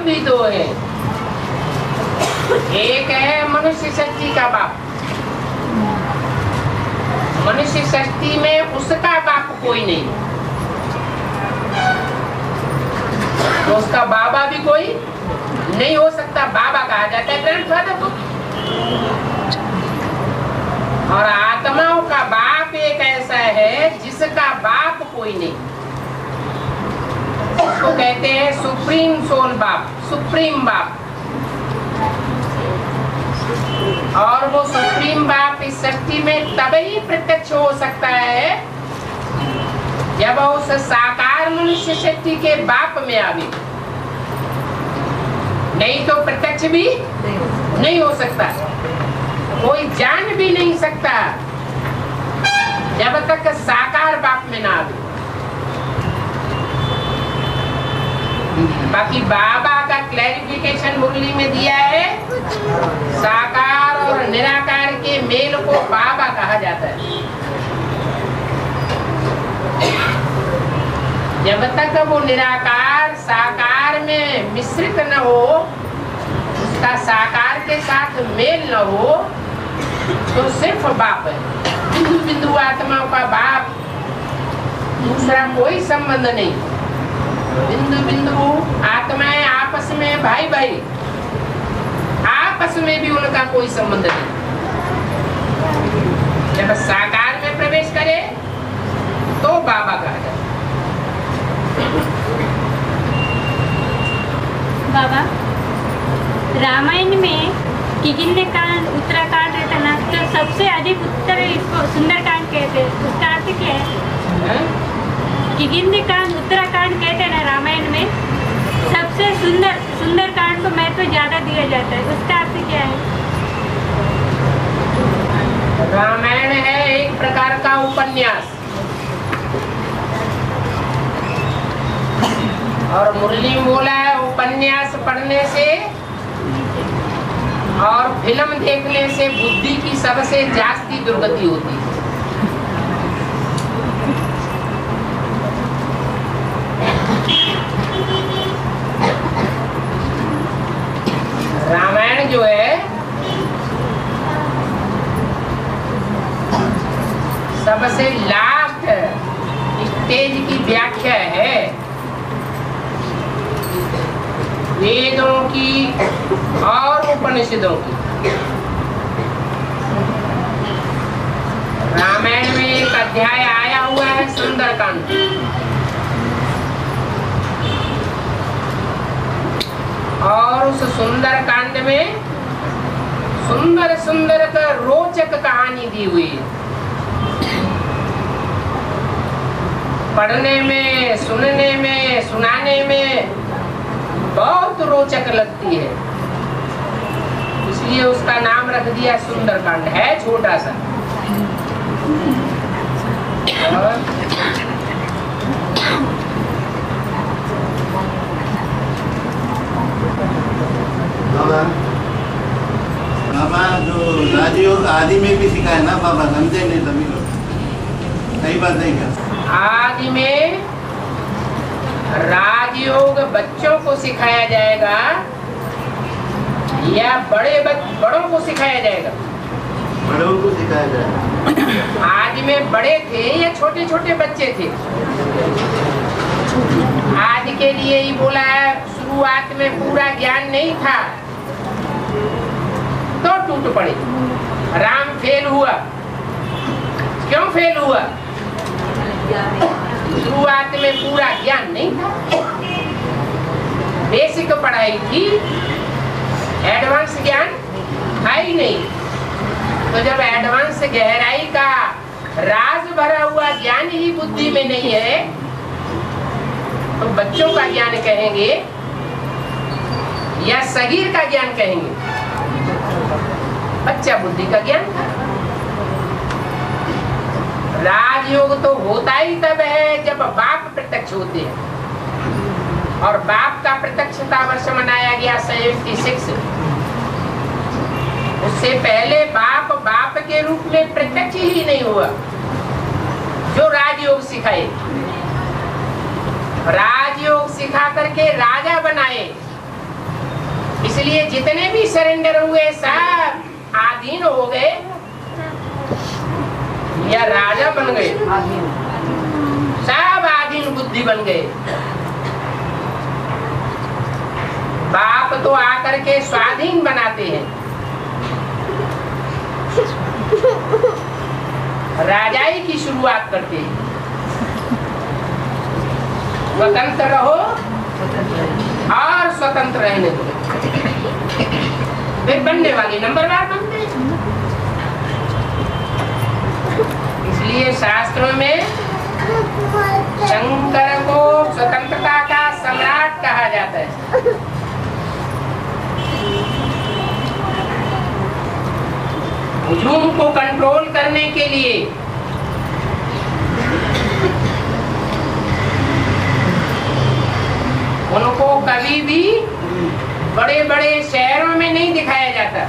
भी दो है। एक है मनुष्य शक्ति का बाप। मनुष्य शक्ति में उसका बाप कोई नहीं, तो उसका बाबा भी कोई नहीं हो सकता। बाबा कहा जाता है ग्रैंडफादर को। और आत्माओं का बाप एक ऐसा है जिसका बाप कोई नहीं, उसको कहते हैं सुप्रीम सोल बाप, सुप्रीम बाप। और वो सुप्रीम बाप इस सृष्टि में तभी प्रत्यक्ष हो सकता है जब उस साकार मनुष्य शक्ति के बाप में आवे, नहीं तो प्रत्यक्ष भी नहीं हो सकता। कोई जान भी नहीं सकता जब तक साकार बाप में ना आवे। बाकी बाबा का क्लैरिफिकेशन मुरली में दिया है, साकार और निराकार के मेल को बाबा कहा जाता है। जब तक वो निराकार साकार में मिश्रित न हो, उसका साकार के साथ मेल न हो, तो सिर्फ बाप है। बिंदु बिंदु आत्माओं का बाप, दूसरा कोई संबंध नहीं। बिंदु बिंदु आत्माएं आपस में भाई भाई, आपस में भी उनका कोई संबंध नहीं। जब साकार में प्रवेश करे तो बाबा कहा जाए। बाबा, रामायण में किगिन्ने कांड उत्तराकांड रहता ना, तो सबसे अधिक उत्तर इसको सुंदरकांड कहते हैं, उसका अर्थ क्या है? किगिन्ने कांड उत्तराकांड कहते हैं ना रामायण में, सबसे सुंदरकांड को महत्व ज्यादा दिया जाता है, उसका अर्थ क्या है? रामायण है एक प्रकार का उपन्यास, और मुरली बोला है उपन्यास पढ़ने से और फिल्म देखने से बुद्धि की सबसे जास्ती दुर्गति होती है। रामायण जो है सबसे लास्ट स्टेज की व्याख्या है वेदों की और उपनिषदों की। रामायण में एक अध्याय आया हुआ है सुंदरकांड, और उस सुंदरकांड में सुंदर सुंदर का रोचक कहानी दी हुई है। पढ़ने में, सुनने में, सुनाने में बहुत रोचक लगती है, इसलिए उसका नाम रख दिया सुंदरकांड। है छोटा सा, और बाबा जो राजयोग आदि में भी सिखाया ना बाबा, समझे नहीं सभी लोग, सही बात नहीं क्या? आदि में राजयोग बच्चों को सिखाया जाएगा या बड़ों को सिखाया जाएगा? बड़ों को सिखाया जाएगा। आदि में बड़े थे या छोटे छोटे बच्चे थे? आदि के लिए ही बोला है, शुरुआत में पूरा ज्ञान नहीं था तो टूट पड़े। राम फेल हुआ, क्यों फेल हुआ? शुरुआत में पूरा ज्ञान नहीं था, बेसिक पढ़ाई थी, एडवांस ज्ञान था ही नहीं। तो जब एडवांस गहराई का राज भरा हुआ ज्ञान ही बुद्धि में नहीं है, तो बच्चों का ज्ञान कहेंगे या सगीर का ज्ञान कहेंगे? बच्चा बुद्धि का ज्ञान था। राजयोग तो होता ही तब है जब बाप प्रत्यक्ष होते हैं, और बाप का प्रत्यक्षता वर्ष मनाया गया 76। उससे पहले बाप के रूप में प्रत्यक्ष ही नहीं हुआ जो राजयोग सिखाए। राजयोग सिखा करके राजा बनाए, इसलिए जितने भी सरेंडर हुए सब आधीन हो गए या राजा बन गए, सब आधीन बुद्धि बन गए। बाप तो आकर के स्वाधीन बनाते हैं, राजाई की शुरुआत करते हैं। स्वतंत्र रहो और स्वतंत्र रहने दो, फिर बनने वाले नंबरवार बनते हैं। इसलिए शास्त्रों में शंकर को स्वतंत्रता का सम्राट कहा जाता है। हुजूम को कंट्रोल करने के लिए उनको कभी भी बड़े बड़े शहरों में नहीं दिखाया जाता।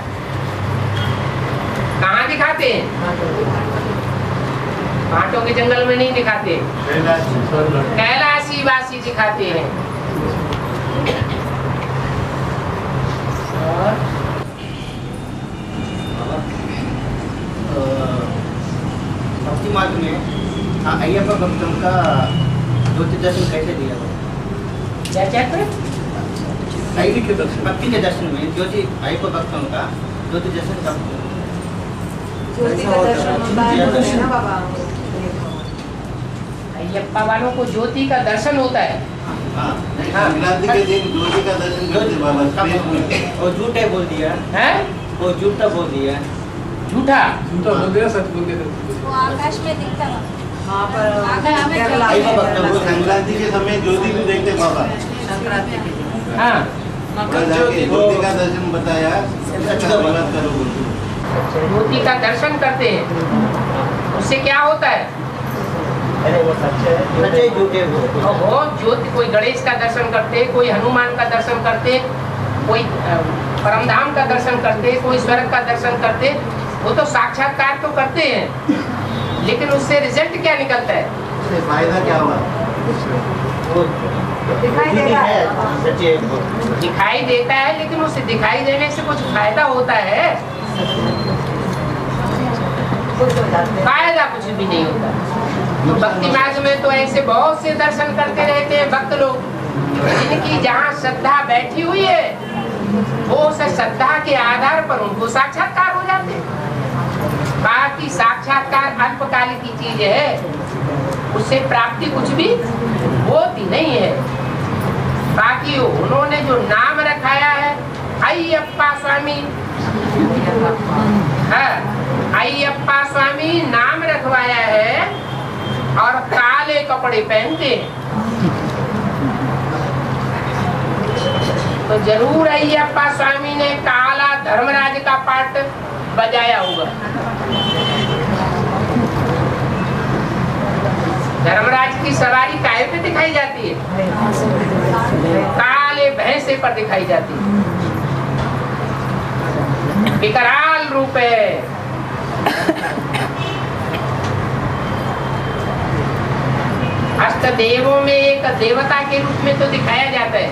कहाँ दिखाते हैं? कांटों के जंगल में नहीं दिखाते, कैलाशी वासी दिखाते हैं। भक्ति मार्ग में अय्यप्पा भक्तों का ज्योति दर्शन कैसे दिया? क्या चक्र? भक्ति के दर्शन में ज्योति अय्यप्पा भक्तों का ज्योति दर्शन का दर्शन ना बाबा। अय्यप्पा वालों को ज्योति का दर्शन होता है। संक्रांति के दिन ज्योति का दर्शन करते बाबा स्पेस में। वो झूठे बोल दिया है, वो झूठा बोल दिया, झूठा बोल दिया, सच बोल दिया। वो आकाश में दिखता है। हाँ पर अय्यप्पा भक्तों वो को संक्रांति के समय ज्योति भी देखते बाबा। संक्रांति के दिन हाँ, थोड़ा जाके ज्योति का दर्शन बताया, बात करो। ज्योति का दर्शन करते हैं, उससे क्या होता है? सच्चे झूठे बोल। वो ज्योति, कोई गणेश का दर्शन करते, कोई हनुमान का दर्शन करते, कोई परमधाम का दर्शन करते, कोई स्वर्ग का दर्शन करते, वो तो साक्षात्कार तो करते हैं, लेकिन उससे रिजल्ट क्या निकलता है? उससे फायदा क्या हुआ? दिखाई देगा, सच्चे दिखाई देता है, लेकिन उसे दिखाई देने से कुछ फायदा होता है? फायदा कुछ भी नहीं होता। तो भक्ति मार्ग में तो ऐसे बहुत से दर्शन करते रहते हैं भक्त लोग, जिनकी जहाँ श्रद्धा बैठी हुई है, वो उस श्रद्धा के आधार पर उनको साक्षात्कार हो जाते हैं। बाकी साक्षात्कार अल्पकालिक की चीज है, उससे प्राप्ति कुछ भी होती नहीं है। बाकी उन्होंने जो नाम रखाया है अय्यप्पा स्वामी, अय्यप्पा स्वामी नाम रखवाया है और काले कपड़े पहनते हैं, तो जरूर अय्यप्पा स्वामी ने काला धर्मराज का पाठ बजाया होगा। धर्मराज की सवारी काहे पे दिखाई जाती है? काले भैंसे पर दिखाई जाती है। विकराल रूप है। अष्ट देवों में एक देवता के रूप में तो दिखाया जाता है,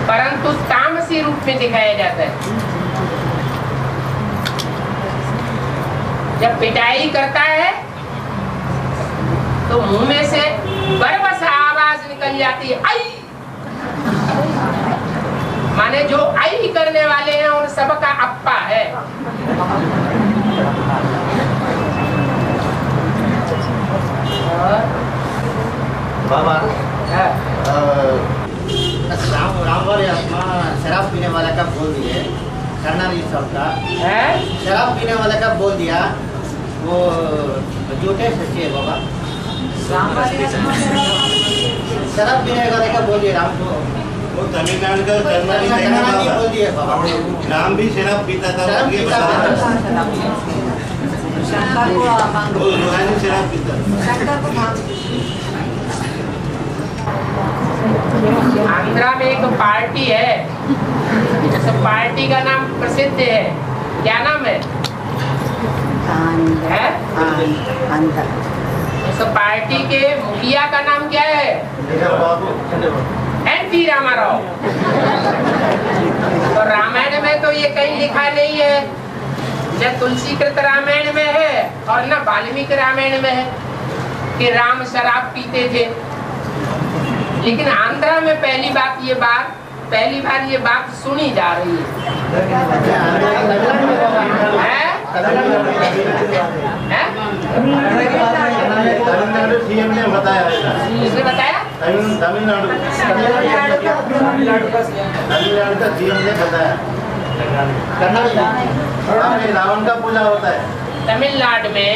परंतु तामसी रूप में दिखाया जाता है। जब पिटाई करता है तो मुंह में से बरबस आवाज निकल जाती है, आई। माने जो आई करने वाले हैं उन सबका अप्पा है। बाबा रामवाले आत्मा शराब पीने वाला का बोल दिए, कर्नाली सब का शराब पीने वाला का बोल दिया, वो झूठे सच्चे है बाबा। शराब पीने वाले का बोल दिया राम को, वो तमिलनाडु का कर्नाली बोल दिए बाबा। राम भी शराब पीता था, आगे बता। वो रूहानी शराब पीता। आंध्रा में एक पार्टी है, उस पार्टी का नाम प्रसिद्ध है। क्या नाम है? उस पार्टी के मुखिया का नाम क्या है? एनटी रामाराव। तो रामायण में तो ये कहीं लिखा नहीं है, न तुलसीकृत रामायण में है और न वाल्मीकि रामायण में है कि राम शराब पीते थे। लेकिन आंध्रा में पहली बार ये बात सुनी जा रही है। तमिलनाडु सीएम ने बताया ऐसा। किसने बताया? तमिलनाडु का सीएम ने बताया। कर्नाटक रावण का पूजा होता है तमिलनाडु में।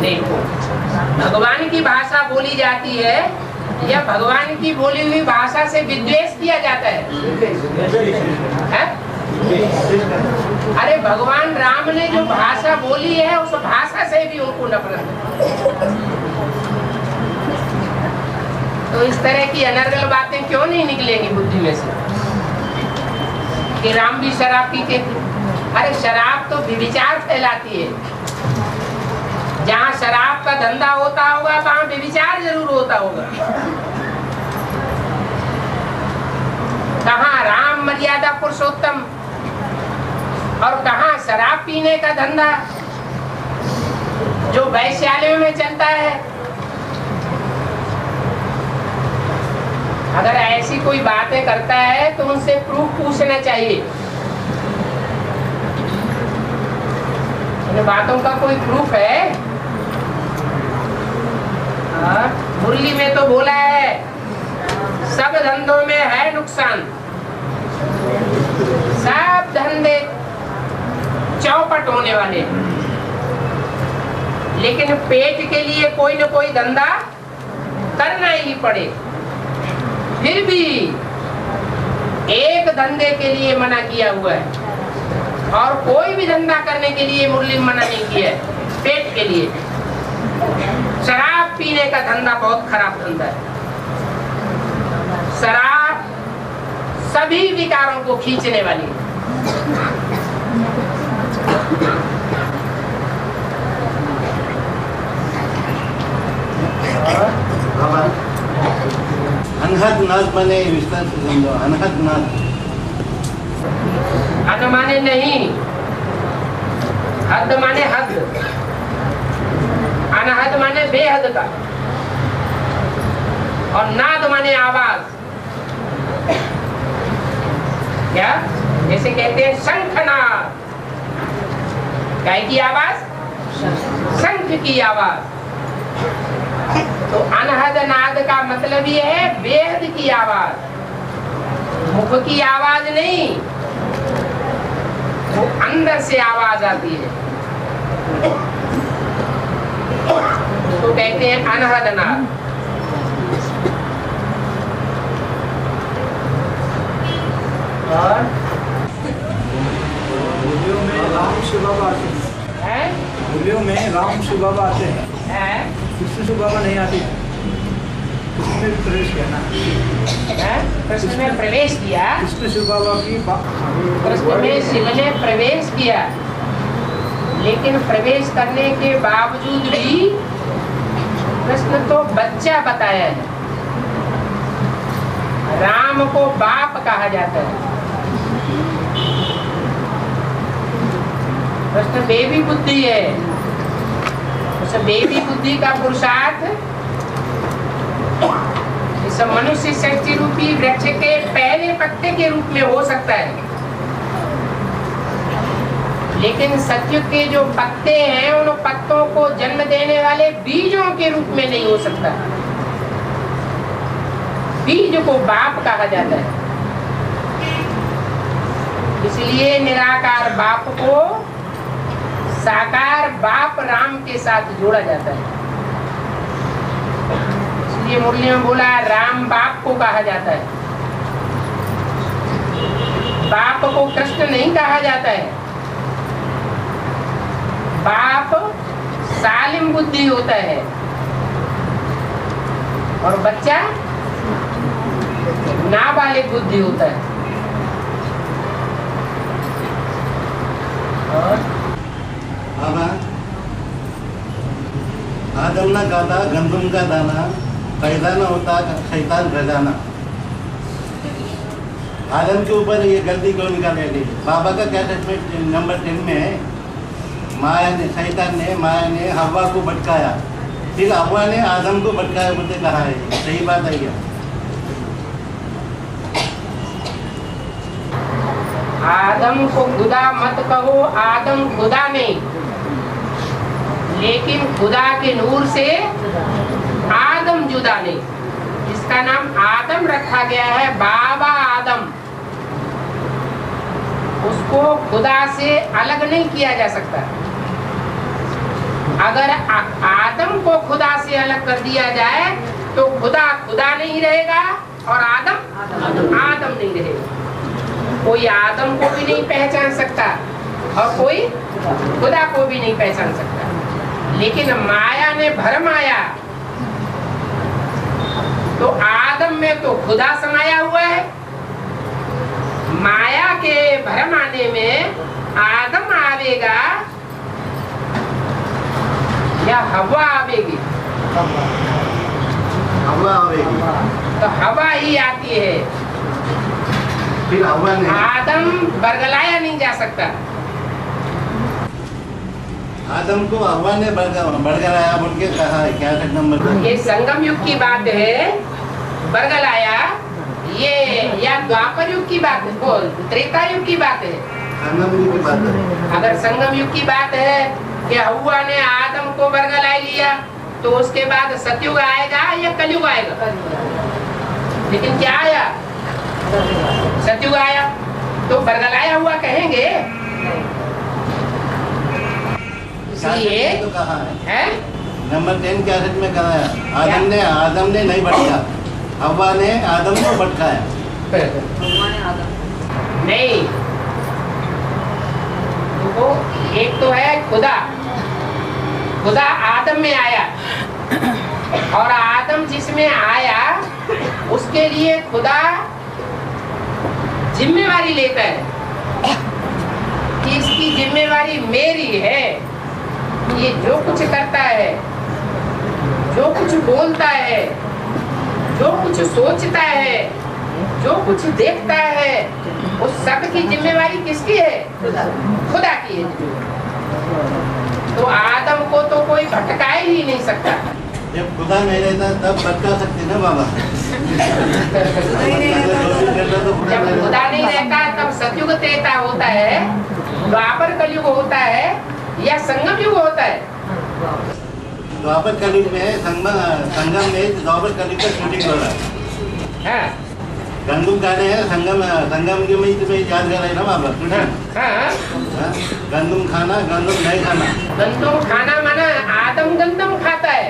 देखो, भगवान की भाषा बोली जाती है या भगवान की बोली हुई भाषा से विद्वेष किया जाता है? अरे भगवान राम ने जो भाषा बोली है उस भाषा से भी उनको नफरत है। तो इस तरह की अनर्गल बातें क्यों नहीं निकलेंगी बुद्धि में से कि राम भी शराब पीते थे? अरे शराब तो व्यभिचार फैलाती है। जहाँ शराब का धंधा होता होगा वहाँ व्यभिचार जरूर होता होगा। कहाँ राम मर्यादा पुरुषोत्तम और कहाँ शराब पीने का धंधा जो वैश्यालयों में चलता है। अगर ऐसी कोई बातें करता है तो उनसे प्रूफ पूछना चाहिए। इन बातों का कोई प्रूफ है? मुरली में तो बोला है सब धंधों में है नुकसान, सब धंधे चौपट होने वाले, लेकिन पेट के लिए कोई न कोई धंधा करना ही पड़े। फिर भी एक धंधे के लिए मना किया हुआ है और कोई भी धंधा करने के लिए मुरली मना नहीं किया है, पेट के लिए। शराब पीने का धंधा बहुत खराब धंधा है। शराब सभी विकारों को खींचने वाली है। अनहद नाद माने विस्तार से समझो। अनहद नाद हद माने नहीं, हद माने हद, अनहद माने बेहद का, और नाद माने आवाज। क्या? जैसे कहते हैं शंखनाद, क्या की आवाज? शंख की आवाज। तो अनहद नाद का मतलब ये है बेहद की आवाज, मुख की आवाज नहीं, वो अंदर से आवाज आती है, तो कहते हैं अनहद नाद। और होलियों में राम शिव बाबा आते हैं। होलियों में राम शिव बाबा आते हैं। कृष्ण शिव बाबा नहीं आते। कृष्ण ने प्रवेश किया ना? कृष्ण ने प्रवेश किया। कृष्ण शिव बाबा की कृष्ण में शिव ने प्रवेश किया, लेकिन प्रवेश करने के बावजूद भी कृष्ण तो बच्चा बताया है। राम को बाप कहा जाता है। कृष्ण बेबी बुद्धि है। उस बेबी बुद्धि का पुरुषार्थ इस मनुष्य शक्ति रूपी वृक्ष के पहले पत्ते के रूप में हो सकता है, लेकिन सतयुग के जो पत्ते हैं उन पत्तों को जन्म देने वाले बीजों के रूप में नहीं हो सकता। बीज को बाप कहा जाता है। इसलिए निराकार बाप को साकार बाप राम के साथ जोड़ा जाता है। इसलिए मुरली में बोला राम बाप को कहा जाता है। बाप को कृष्ण नहीं कहा जाता है। बाप सालिम बुद्धि होता है और बच्चा नाबालिग बुद्धि होता है। और बाबा आदम ने कहा था गंदम का दाना पैदा न होता शैतान खजाना। आदम के ऊपर ये गलती क्यों निकाली गई? बाबा का क्या स्टेटमेंट नंबर 10 में है, शैतान ने माया ने हवा को भटकाया, फिर हवा ने आदम को भटकाया बोलते कहा है। सही बात है क्या? आदम को खुदा मत कहो, आदम खुदा नहीं, लेकिन खुदा के नूर से आदम जुदा नहीं। इसका नाम आदम रखा गया है, बाबा आदम। उसको खुदा से अलग नहीं किया जा सकता। अगर आदम को खुदा से अलग कर दिया जाए तो खुदा खुदा नहीं रहेगा और आदम आदम नहीं रहेगा। कोई आदम को भी नहीं पहचान सकता और कोई खुदा को भी नहीं पहचान सकता। लेकिन माया ने भरम आया तो आदम में तो खुदा समाया हुआ है, माया के भरम आने में आदम आवेगा या हवा आवेगी? हवा आवेगी। तो हवा ही आती है, फिर हवा नहीं। आदम बरगलाया नहीं जा सकता। आदम को हवा ने बरगलाया बोल के कहा है। क्या नंबर? ये संगम युग की बात है, बरगलाया ये या द्वापर युग की बात है, बोल त्रेता युग की बात है। संगम युग की बात है। अगर संगम युग की बात है कि हवा ने आदम को बरगला लिया तो उसके बाद सतयुग आएगा या कलयुग आएगा? लेकिन क्या आया? सतयुग आया। तो बरगलाया हुआ कहेंगे? इसलिए तो कहा है नंबर 10 कैसेट में कहा है आदम ने नहीं भटका, हवा ने आदम को भटकाया। नहीं, तो एक तो है खुदा, खुदा आदम में आया और आदम जिसमें आया उसके लिए खुदा जिम्मेवारी लेता है कि इसकी जिम्मेवारी मेरी है। ये जो कुछ करता है, जो कुछ बोलता है, जो कुछ सोचता है, जो कुछ देखता है, उस सब की जिम्मेवारी किसकी है? खुदा की है। तो आदम को तो कोई भटका ही नहीं सकता। जब खुदा नहीं रहता तब भटका सकते ना बाबा। जब खुदा नहीं रहता तब सतयुग त्रेता होता है, द्वापर कलयुग होता है या संगम युग होता है? द्वापर कलयुग में संगम में द्वापर कलयुग का शूटिंग हो रहा है। गंदुम खाने हैं संगम युग में तुम्हें याद कर रहे ना बाबा। गंदुम खाना, गंदुम नहीं खाना। गंदुम खाना माना आदम गंदम खाता है।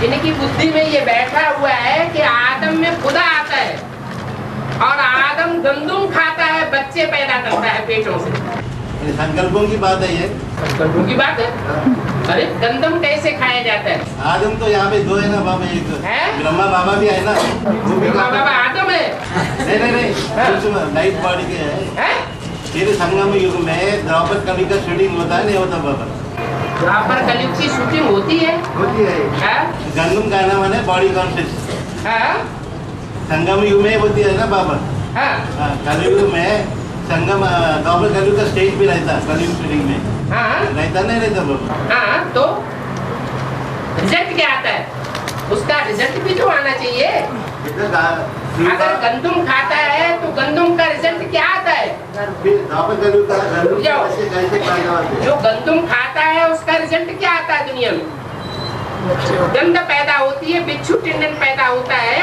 जिनकी बुद्धि में ये बैठा हुआ है कि आदम में खुदा आता है और आदम गंदुम खाता है, बच्चे पैदा करता है पेटों से। संकल्पों की बात है ये। संकल्पों की बात है? अरे गंदम कैसे खाया जाता है? आदम तो यहाँ पे दो है ना बाबा, एक ब्रह्मा बाबा भी है ना, वो भी ब्रह्मा बाबा आदम है। नहीं लाइट बॉडी के है। फिर संगम युग में द्वापर कलयुग का शूटिंग होता है नहीं होता बाबा? द्वापर कलयुग की शूटिंग होती है। गंदम खाना माने बॉडी कॉन्शियस। संगम युग में होती है ना बाबा। कलयुग में संगम द्वापर कलयुग का स्टेज भी रहता है कलयुग शूटिंग में। रहता नहीं रहता बाबा? तो रिजल्ट क्या आता है? उसका रिजल्ट भी तो आना चाहिए। अगर गंदुम खाता है तो गंदुम का रिजल्ट क्या आता है? जो गंदुम खाता है उसका रिजल्ट क्या आता है दुनिया में? गंध पैदा होती है, बिच्छू टिंडन पैदा होता है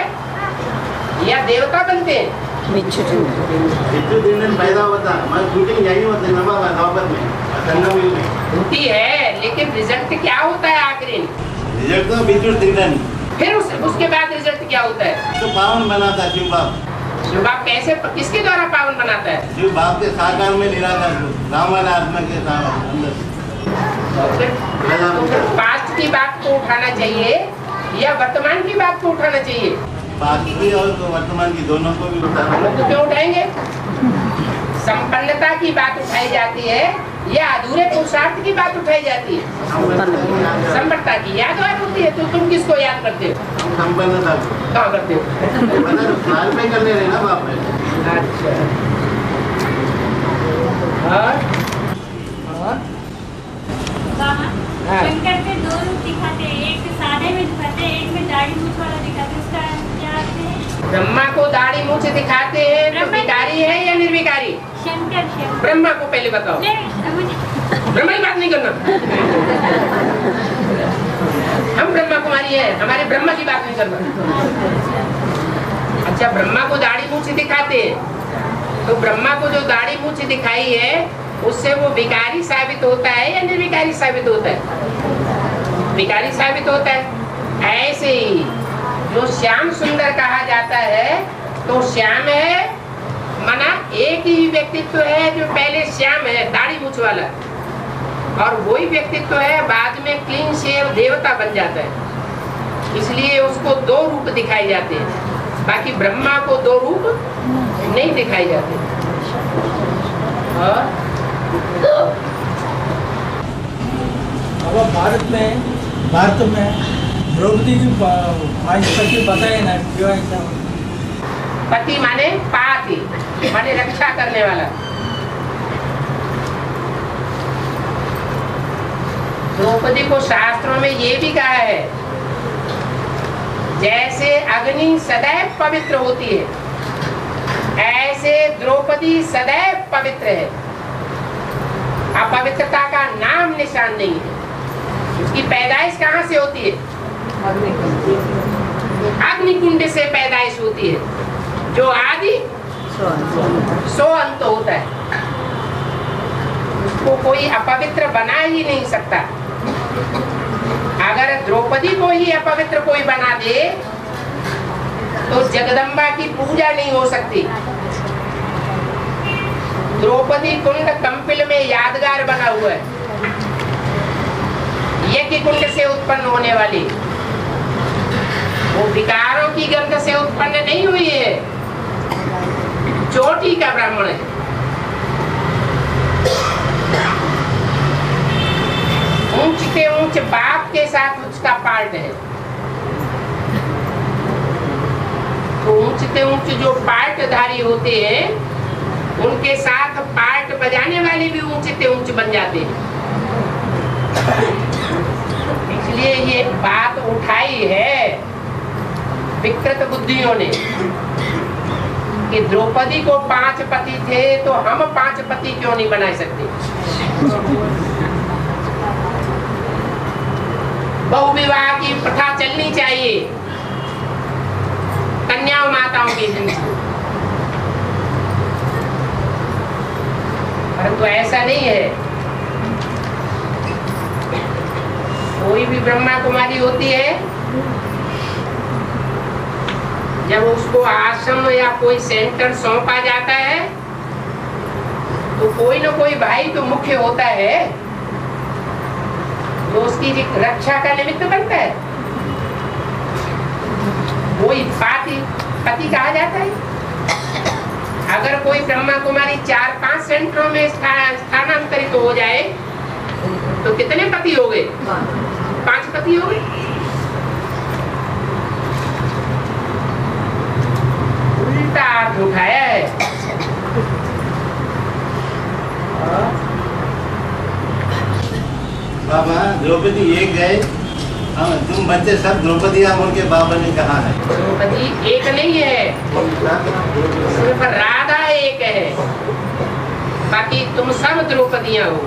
या देवता बनते हैं? बिच्छू टिंडन पैदा होता है। शूटिंग यही होती है ना द्वापर में, संगम युग में होती है, लेकिन रिजल्ट क्या होता है आखिरी? रिजल्ट तो बिच्छू टिंडन। फिर उसके बाद रिजल्ट क्या होता है? तो पावन बनाता है शिव बाप। शिव बाप कैसे, किसके द्वारा पावन बनाता है? शिव बाप के साकार में निराकार रामायण आत्मा के अंदर। तो फिर पास्ट की बात को उठाना चाहिए या वर्तमान की बात को उठाना चाहिए? पास्ट की और तो वर्तमान की दोनों को भी उठाना। तो क्यों उठाएंगे? संपन्नता की बात उठाई जाती है या अधूरे पुरुषार्थ की बात उठाई जाती है? संपन्नता की याद होती है। तो तुम किसको याद करते हो? संपन्नता कहाँ करते हो? साल में करने रहे ना बाप। अच्छा। और हाँ। शंकर के दो रूप दिखाते हैं, एक सादे में दिखाते हैं, एक में दाढ़ी मूछ वाला दिखाते हैं। उसका क्या अर्थ है? ब्रह्मा को दाढ़ी मूछ दिखाते हैं तो विकारी है या निर्विकारी? शंकर ब्रह्मा को पहले बताओ। ब्रह्मा की बात नहीं करना। हम ब्रह्मा कुमारी है, हमारे ब्रह्मा की बात नहीं करना। अच्छा, ब्रह्मा को दाढ़ी मूछ दिखाते हैं तो ब्रह्मा को जो दाढ़ी मूछ दिखाई है उससे वो विकारी साबित होता है या निर्विकारी साबित होता है? विकारी साबित होता है। ऐसे ही जो श्याम सुंदर कहा जाता है तो श्याम है माना एक ही व्यक्तित्व है जो पहले श्याम है दाढ़ी मूछ वाला, और वही व्यक्तित्व है बाद में क्लीन शेव देवता बन जाता है। इसलिए उसको दो रूप दिखाए जाते हैं, बाकी ब्रह्मा को दो रूप नहीं दिखाए जाते। और अब भारत में द्रौपदी की पति बताए ना क्यों ऐसा? पति माने पाति माने रक्षा करने वाला। द्रौपदी को शास्त्रों में ये भी कहा है जैसे अग्नि सदैव पवित्र होती है ऐसे द्रौपदी सदैव पवित्र है। अपवित्रता का नाम निशान नहीं है। उसकी पैदाइश कहाँ से होती है? अग्निकुंड से पैदाइश होती है जो आदि सो अंत होता है। उसको कोई अपवित्र बना ही नहीं सकता। अगर द्रौपदी को ही अपवित्र कोई बना दे तो जगदम्बा की पूजा नहीं हो सकती। द्रौपदी कुंड कंपिल में यादगार बना हुआ है, यज्ञ कुंड से उत्पन्न होने वाली, वो विकारों की गंध से उत्पन्न नहीं हुई है। चोटी का ब्राह्मण है। ऊंच से ऊंच बाप के साथ उसका पार्ट है। तो ऊंच से ऊंच जो पार्टधारी होते हैं उनके साथ पार्ट बजाने वाले भी ऊंचे से ऊंच बन जाते हैं। इसलिए ये बात उठाई है विकृत बुद्धियों ने कि द्रौपदी को 5 पति थे तो हम 5 पति क्यों नहीं बना सकते? बहुविवाह की प्रथा चलनी चाहिए कन्या माताओं की जिंदगी, परंतु ऐसा नहीं है। कोई भी ब्रह्मा कुमारी होती है जब उसको आश्रम या कोई सेंटर सौंपा जाता है तो कोई न कोई भाई तो मुख्य होता है जो उसकी रक्षा का निमित्त बनता है। कोई पति कहा जाता है। अगर कोई ब्रह्मा कुमारी 4-5 सेंटरों में स्थानांतरित हो जाए तो कितने पति हो गए? 5 पति हो गए। उल्टा अर्थ उठाया है। बाबा द्रौपदी एक गए, तुम बच्चे सब द्रौपदियां उनके बाबा ने कहा है। द्रौपदी एक नहीं है, सिर्फ राधा एक है। बाकी तुम सब द्रौपदियां हो,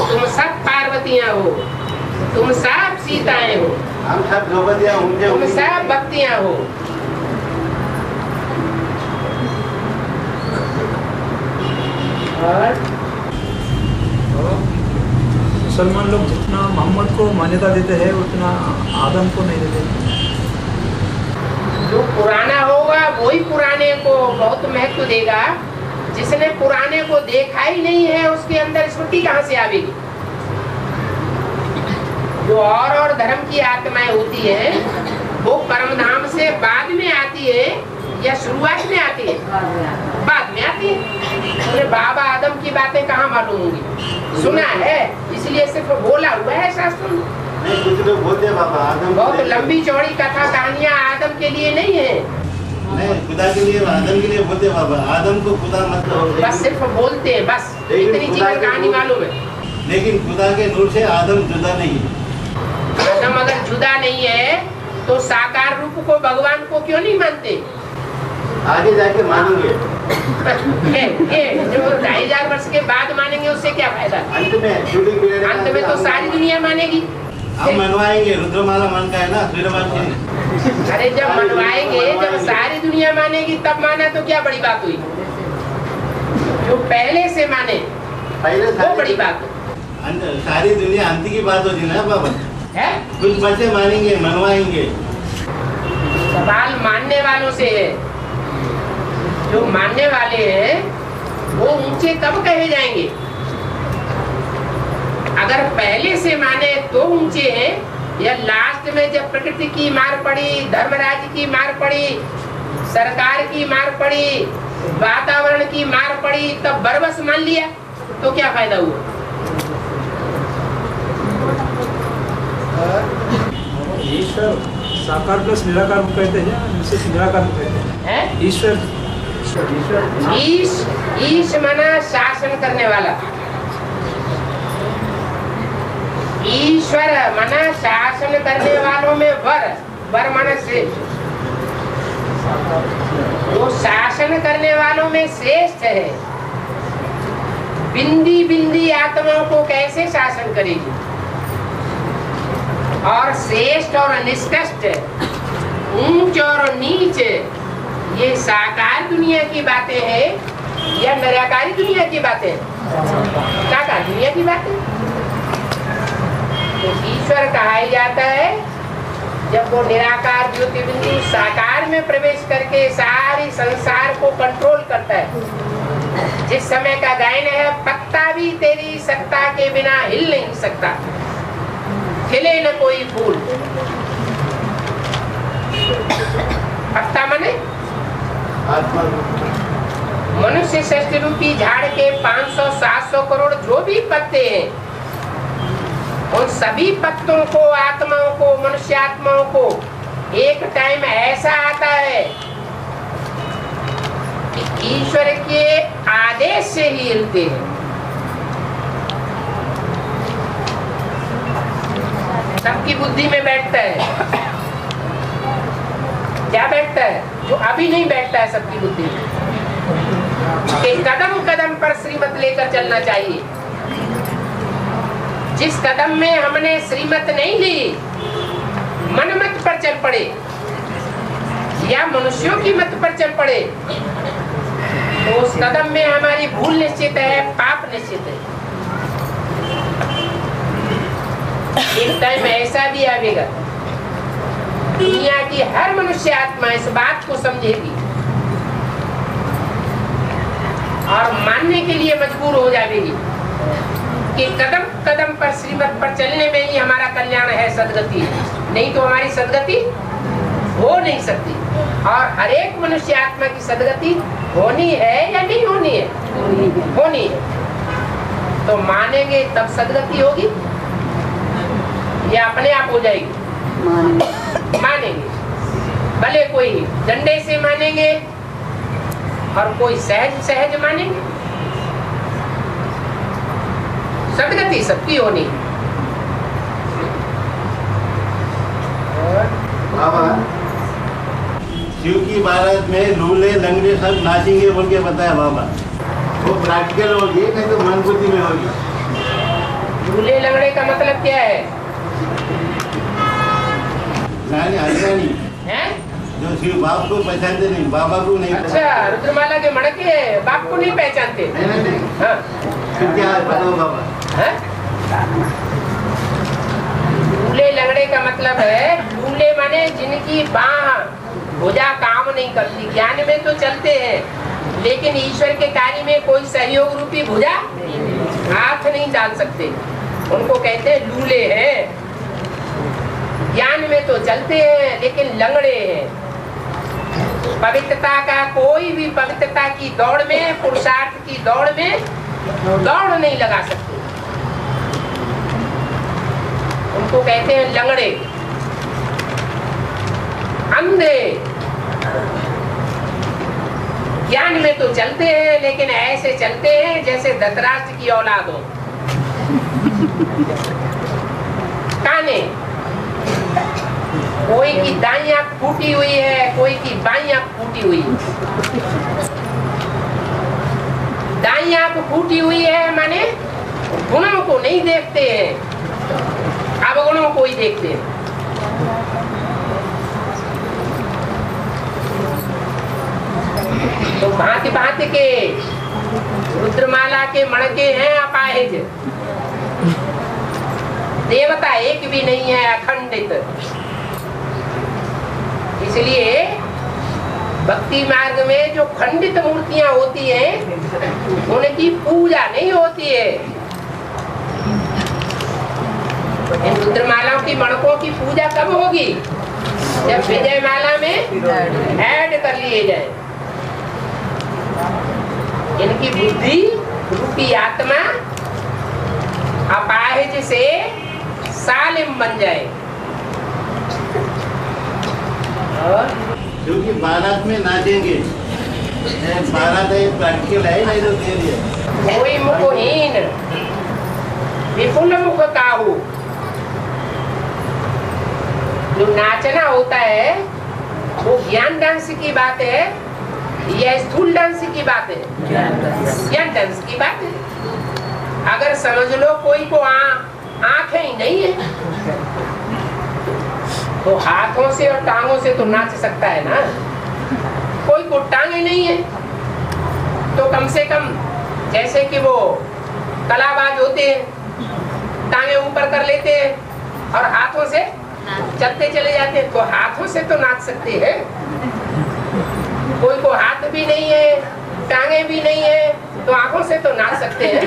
तुम सब पार्वतियां हो, तुम सब सीताएं हो, हम सब द्रौपदियां होंगे, तुम सब भक्तियां हो। और मुसलमान लोग जितना मोहम्मद को मान्यता देते हैं उतना आदम को नहीं देते। जो पुराना होगा वही पुराने को बहुत महत्व देगा। जिसने पुराने को देखा ही नहीं है उसके अंदर स्मृति कहाँ से आवेगी? जो और धर्म की आत्माएं होती है वो परम धाम से बाद में आती है या शुरुआत में आती है? बाद में आती है। तो बाबा आदम की बातें कहाँ मालूम होंगी? सुना है, इसलिए सिर्फ बोला हुआ है शास्त्र में। नहीं, कुछ लोग बोलते हैं बाबा आदम बहुत लंबी चौड़ी कथा कहानियाँ आदम के लिए नहीं है। नहीं, खुदा के लिए, आदम के लिए बोलते हैं बाबा। आदम को खुदा मतलब बस सिर्फ बोलते हैं, बस इतनी चीजें कहानी मालूम है। लेकिन खुदा के नूर से आदम जुदा नहीं है। आदम अगर जुदा नहीं है तो साकार रूप को, भगवान को क्यों नहीं मानते? आगे जाके मानेंगे। जो 2500 वर्ष के बाद मानेंगे उससे क्या फायदा? अंत में तो सारी दुनिया मानेगी। हम मनवाएंगे, रुद्रमाला मन का है ना, सूर्यमान की। अरे जब मनवाएंगे, जब सारी दुनिया मानेगी तब माना तो क्या बड़ी बात हुई? जो पहले से माने वो बड़ी बात है। सारी दुनिया अंत की बात होती ना बाबा है? कुछ बच्चे मानेंगे, मनवाएंगे। सवाल मानने वालों से है। जो मानने वाले हैं वो ऊंचे कब कहे जाएंगे? अगर पहले से माने तो ऊंचे हैं, या लास्ट में जब प्रकृति की मार पड़ी, धर्मराज की मार पड़ी, सरकार की मार पड़ी, वातावरण की मार पड़ी, तब बरबस मान लिया तो क्या फायदा हुआ? ईश्वर साकार प्लस निराकार को कहते हैं, निश्चित निराकार को कहते हैं। ईश्वर ईश मना शासन करने वाला, ईश्वर मना शासन करने वालों में वर मना श्रेष्ठ। वो शासन करने वालों में श्रेष्ठ है। बिंदी बिंदी आत्माओं को कैसे शासन करेगी? और श्रेष्ठ और निष्कृष्ट, ऊंच और नीच, ये साकार दुनिया की बातें हैं या निराकारी दुनिया की बातें? साकार दुनिया की बातें। तो ईश्वर कहा ही जाता है जब वो निराकार ज्योति बिंदु साकार में प्रवेश करके सारी संसार को कंट्रोल करता है। जिस समय का गायन है, पत्ता भी तेरी सत्ता के बिना हिल नहीं सकता, खिले न कोई फूल। पत्ता माने मनुष्य सृष्टि रूपी झाड़ के 500-700 करोड़ जो भी पत्ते हैं, उन सभी पत्तों को, आत्माओं को, मनुष्य आत्माओं को एक टाइम ऐसा आता है कि ईश्वर के आदेश से ही हिलते हैं। सबकी बुद्धि में बैठता है। क्या बैठता है? जो अभी नहीं बैठता है सबकी बुद्धि में, कि कदम कदम पर श्रीमत लेकर चलना चाहिए। जिस कदम में हमने श्रीमत नहीं ली, मनमत पर चल पड़े या मनुष्यों की मत पर चल पड़े, तो उस कदम में हमारी भूल निश्चित है, पाप निश्चित है। एक टाइम ऐसा भी आएगा, दुनिया की हर मनुष्य आत्मा इस बात को समझेगी और मानने के लिए मजबूर हो जाएगी कि कदम कदम पर श्रीमत पर चलने में ही हमारा कल्याण है, सदगति। नहीं तो हमारी सदगति हो नहीं सकती। और हर एक मनुष्य आत्मा की सदगति होनी है या नहीं होनी है? होनी है। तो मानेंगे तब सदगति होगी या अपने आप हो जाएगी? मानेंगे। भले कोई डंडे से मानेंगे और कोई सहज सहज मानेंगे। सदगति सबकी होनी। बाबा शिव की बारात में लूले लंगड़े सब नाचेंगे बोल के बताया बाबा। वो प्रैक्टिकल होगी नहीं तो मन बुद्धि में होगी। लूले लंगड़े का मतलब क्या है? नहीं हैं? जो शिव बाप को पहचानते नहीं, बाबा को नहीं। अच्छा, रुद्रमाला के मणके बाप को नहीं पहचानते? नहीं। हाँ। फिर क्या है बताओ बाबा? लूले लंगड़े का मतलब है, लूले माने जिनकी बाह भुजा काम नहीं करती। ज्ञान में तो चलते हैं लेकिन ईश्वर के कार्य में कोई सहयोग रूपी भुजा हाथ नहीं डाल सकते, उनको कहते हैं लूले हैं। ज्ञान में तो चलते हैं लेकिन लंगड़े हैं। पवित्रता का कोई भी पवित्रता की दौड़ में, पुरुषार्थ की दौड़ में दौड़ नहीं लगा सकते। उनको कहते हैं लंगड़े, अंधे। ज्ञान में तो चलते हैं, लेकिन ऐसे चलते हैं जैसे धृतराष्ट्र की औलाद हो। काने, कोई की दाईं आंख फूटी हुई है, कोई की बाईं आंख फूटी हुई है। दाईं आंख फूटी हुई है माने गुणों को नहीं देखते हैं, अवगुणों को ही देखते हैं। तो भांति भांति के रुद्रमाला के मणके हैं अपाहिज। देवता एक भी नहीं है, अखंडित। इसलिए भक्ति मार्ग में जो खंडित मूर्तियां होती हैं उनकी पूजा नहीं होती है। इन रुद्रमालाओं की मणकों की पूजा कब होगी? जब विजय माला में ऐड कर लिए जाए। इनकी बुद्धि रूपी आत्मा अपाहिज से सालिम बन जाए। क्योंकि बारात में नाचेंगे, बारात है प्रैक्टिकल है नहीं तो दे दिया। कोई मुखहीन विपुल मुख काहू। जो नाचना होता है वो ज्ञान डांस की बात है या स्थूल डांस की बात है? ज्ञान डांस की बात है। अगर समझ लो कोई को आंखें ही नहीं है तो हाथों से और टांगों से तो नाच सकता है ना। कोई को टांगे नहीं है तो कम से कम जैसे कि वो कलाबाज होते हैं, टांगे ऊपर कर लेते हैं और हाथों से चलते चले जाते हैं, तो हाथों से तो नाच सकते हैं। कोई को हाथ भी नहीं है, टांगे भी नहीं है, तो आंखों से तो नाच सकते हैं।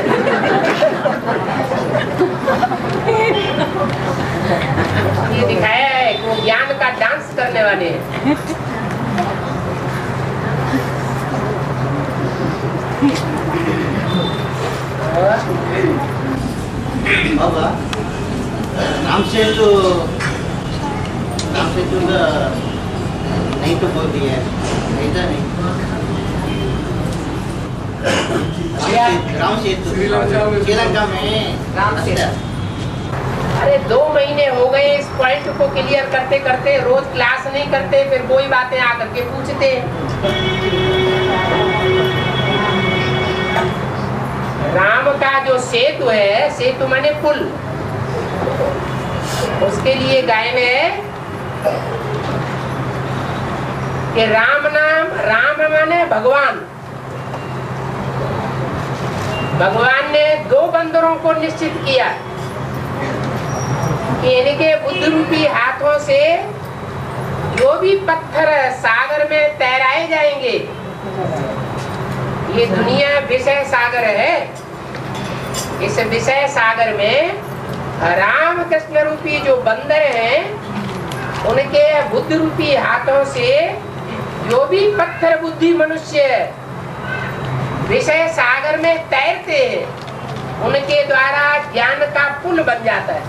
ये दिखाया है कि वो ज्ञान का डांस करने वाले हैं। बाबा नाम से तो नहीं तो बोल दिया नहीं था नहीं। राम सेतु श्रीलंका में राम सेतु। अरे 2 महीने हो गए इस पॉइंट को क्लियर करते करते। रोज क्लास नहीं करते, फिर वही बातें आकर के पूछते। राम का जो सेतु है, सेतु माने पुल, उसके लिए गायन है कि राम नाम, राम माने भगवान। भगवान ने 2 बंदरों को निश्चित किया कि इनके बुद्ध रूपी हाथों से जो भी पत्थर सागर में तैराए जाएंगे। ये दुनिया विषय सागर है। इस विषय सागर में राम कृष्ण रूपी जो बंदर हैं उनके बुद्ध रूपी हाथों से जो भी पत्थर बुद्धि मनुष्य विषय सागर में तैरते हैं उनके द्वारा ज्ञान का पुल बन जाता है।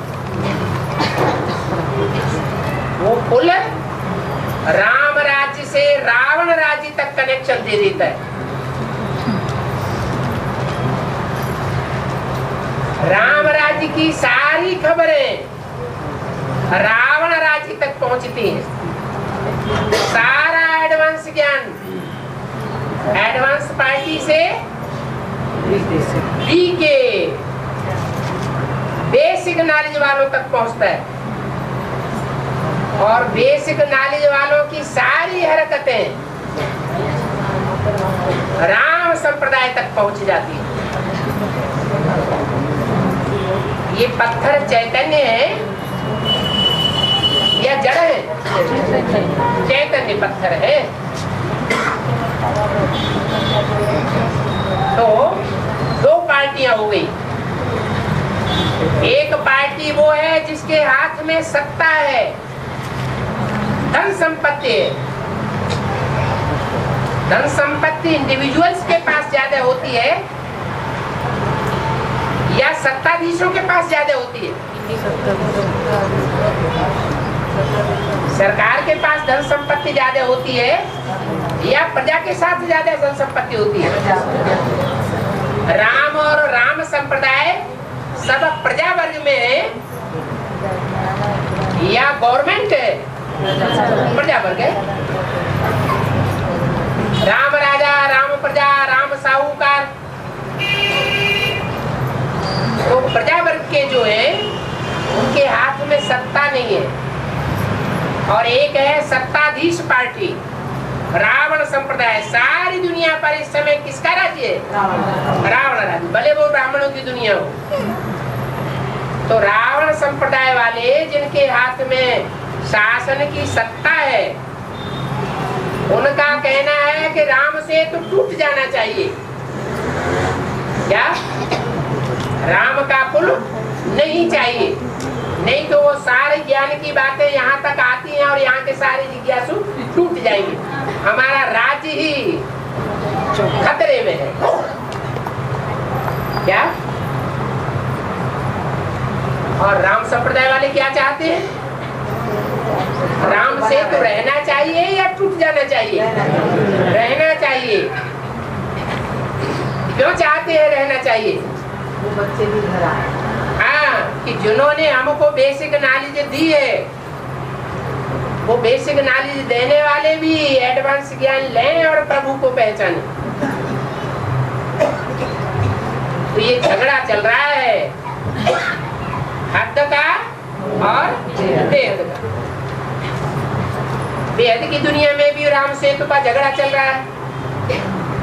वो पुल राम राज्य से रावण राज्य तक कनेक्शन दे देता है। राम राज्य की सारी खबरें रावण राज्य तक पहुंचती हैं। सारा एडवांस ज्ञान एडवांस पार्टी से बी के बेसिक नॉलेज वालों तक पहुंचता है और बेसिक नॉलेज वालों की सारी हरकतें राम संप्रदाय तक पहुंच जाती है। ये पत्थर चैतन्य है या जड़ है? चैतन्य पत्थर है। तो 2 पार्टियां हो गई। एक पार्टी वो है जिसके हाथ में सत्ता है, धन संपत्ति है, धन संपत्ति इंडिविजुअल्स के पास ज्यादा होती है या सत्ताधीशों के पास ज्यादा होती है? सरकार के पास धन संपत्ति ज्यादा होती है या प्रजा के साथ ज्यादा धन संपत्ति होती है? राम और राम संप्रदाय सब प्रजा वर्ग में है या गवर्नमेंट है? प्रजा वर्ग है। राम राजा, राम प्रजा, राम साहूकार। तो प्रजा वर्ग के जो है उनके हाथ में सत्ता नहीं है, और एक है सत्ताधीश पार्टी, रावण संप्रदाय। सारी दुनिया पर इस समय किसका राज्य है? रावण राज्य, भले वो ब्राह्मणों की दुनिया हो। तो रावण संप्रदाय वाले जिनके हाथ में शासन की सत्ता है, उनका कहना है कि राम से तो टूट जाना चाहिए। क्या? राम का पुल नहीं चाहिए, नहीं तो वो सारे ज्ञान की बातें यहाँ तक आती हैं और यहाँ के सारे जिज्ञासु टूट जाएंगे। हमारा राज्य ही खतरे में है। क्या? और राम संप्रदाय वाले क्या चाहते हैं? राम से तो रहना चाहिए या टूट जाना चाहिए? रहना चाहिए। क्यों चाहते हैं रहना चाहिए? वो बच्चे भी घर आए। हाँ, कि जिन्होंने हमको बेसिक नॉलेज दी है, वो बेसिक नॉलेज देने वाले भी एडवांस ज्ञान लें और प्रभु को पहचाने। तो ये झगड़ा चल रहा है हद का और बेहद का। बेहद की दुनिया में भी राम सेतु का झगड़ा चल रहा है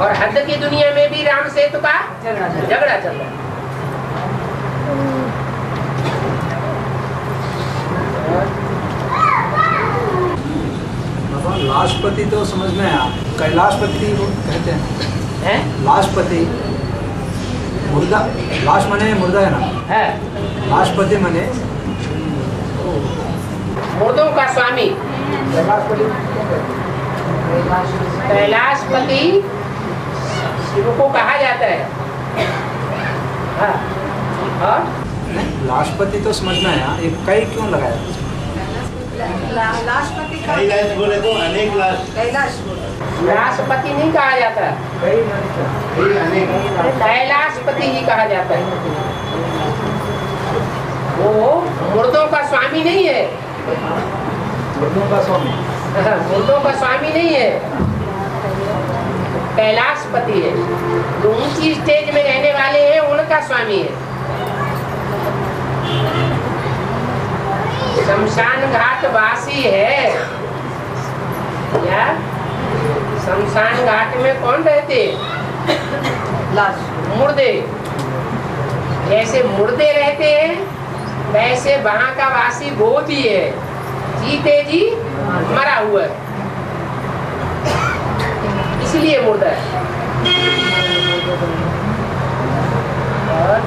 और हद की दुनिया में भी राम सेतु का झगड़ा चल रहा है। लाशपति तो समझ में आया, कैलाशपति कहते हैं। लाशपति मुर्दा, लाश माने मुर्दा है ना है। लाशपति माने मुर्दों का स्वामी। कैलाशपति शिव को कहा जाता है। हाँ। और लाशपति तो समझ में आया, ये कई क्यों लगाया? लाशपति का कैलाश बोले तो अनेक लाश। कैलाश बोले। लाशपति नहीं कहा जाता, कैलाशपति ही कहा जाता है। वो मुर्दों का स्वामी नहीं है। मुर्दों का स्वामी? मुर्दों का स्वामी नहीं है, कैलाशपति है। जो ऊंची स्टेज में रहने वाले हैं उनका स्वामी है। शमशान घाट वासी है या शमशान घाट में कौन रहते? लाश। मुर्दे। जैसे मुर्दे रहते हैं वैसे वहाँ का वासी वो भी है, जीते जी मरा हुआ है, इसलिए मुर्दा है। और